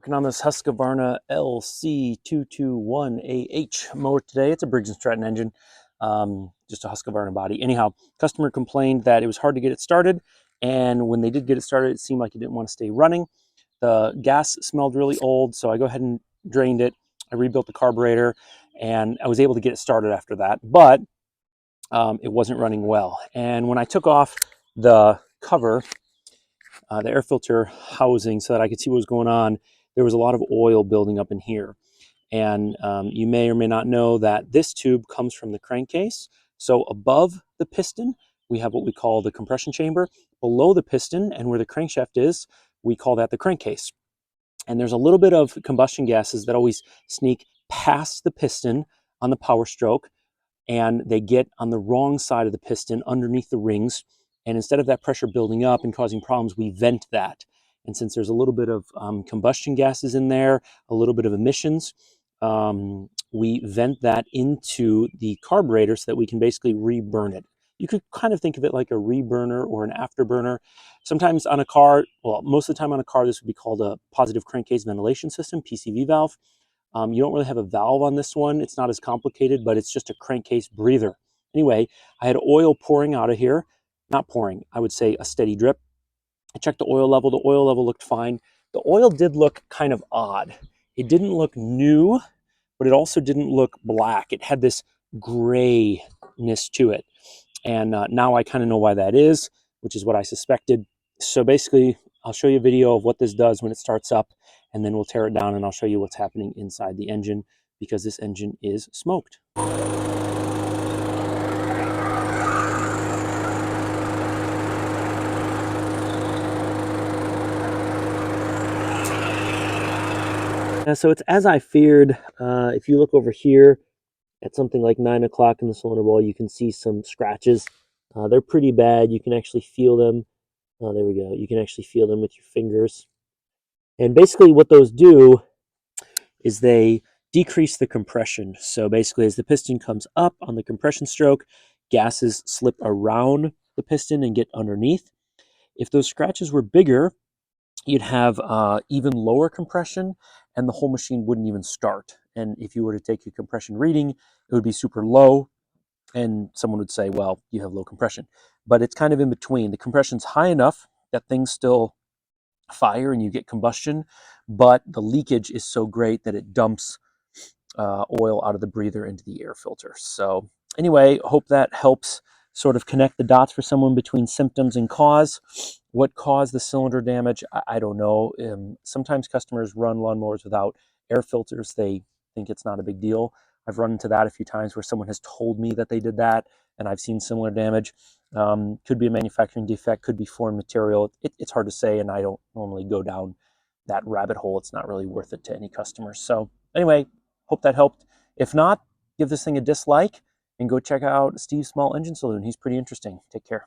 Working on this Husqvarna LC 221AH mower today. It's a Briggs & Stratton engine, just a Husqvarna body. Anyhow, customer complained that it was hard to get it started, and when they did get it started, it seemed like it didn't want to stay running. The gas smelled really old, so I go ahead and drained it. I rebuilt the carburetor, and I was able to get it started after that, but it wasn't running well. And when I took off the cover, the air filter housing, so that I could see what was going on, there was a lot of oil building up in here. And you may or may not know that this tube comes from the crankcase. So above the piston, we have what we call the compression chamber. Below the piston and where the crankshaft is, we call that the crankcase. And there's a little bit of combustion gases that always sneak past the piston on the power stroke, and they get on the wrong side of the piston underneath the rings. And instead of that pressure building up and causing problems, we vent that. And since there's a little bit of combustion gases in there, a little bit of emissions, we vent that into the carburetor so that we can basically reburn it. You could kind of think of it like a reburner or an afterburner. Sometimes on a car, well, most of the time on a car, this would be called a positive crankcase ventilation system, PCV valve. You don't really have a valve on this one. It's not as complicated, but it's just a crankcase breather. Anyway, I had oil pouring out of here. Not pouring, I would say a steady drip. I checked the oil level. The oil level looked fine. The oil did look kind of odd. It didn't look new, but it also didn't look black. It had this grayness to it. And now I kind of know why that is, which is what I suspected. So basically, I'll show you a video of what this does when it starts up, and then we'll tear it down and I'll show you what's happening inside the engine, because this engine is smoked. So it's as I feared. If you look over here at something like 9 o'clock in the cylinder wall, you can see some scratches. They're pretty bad. You can actually feel them. There we go. You can actually feel them with your fingers. And basically what those do is they decrease the compression. So basically, as the piston comes up on the compression stroke, gases slip around the piston and get underneath. If those scratches were bigger, you'd have even lower compression, and the whole machine wouldn't even start. And if you were to take your compression reading, it would be super low, and someone would say, well, you have low compression. But it's kind of in between. The compression's high enough that things still fire and you get combustion, but the leakage is so great that it dumps oil out of the breather into the air filter. So anyway, hope that helps sort of connect the dots for someone between symptoms and cause. What caused the cylinder damage? I don't know. Sometimes customers run lawnmowers without air filters. They think it's not a big deal. I've run into that a few times where someone has told me that they did that, and I've seen similar damage. Could be a manufacturing defect, could be foreign material. It's hard to say, and I don't normally go down that rabbit hole. It's not really worth it to any customers. So anyway, hope that helped. If not, give this thing a dislike and go check out Steve's Small Engine Saloon. He's pretty interesting. Take care.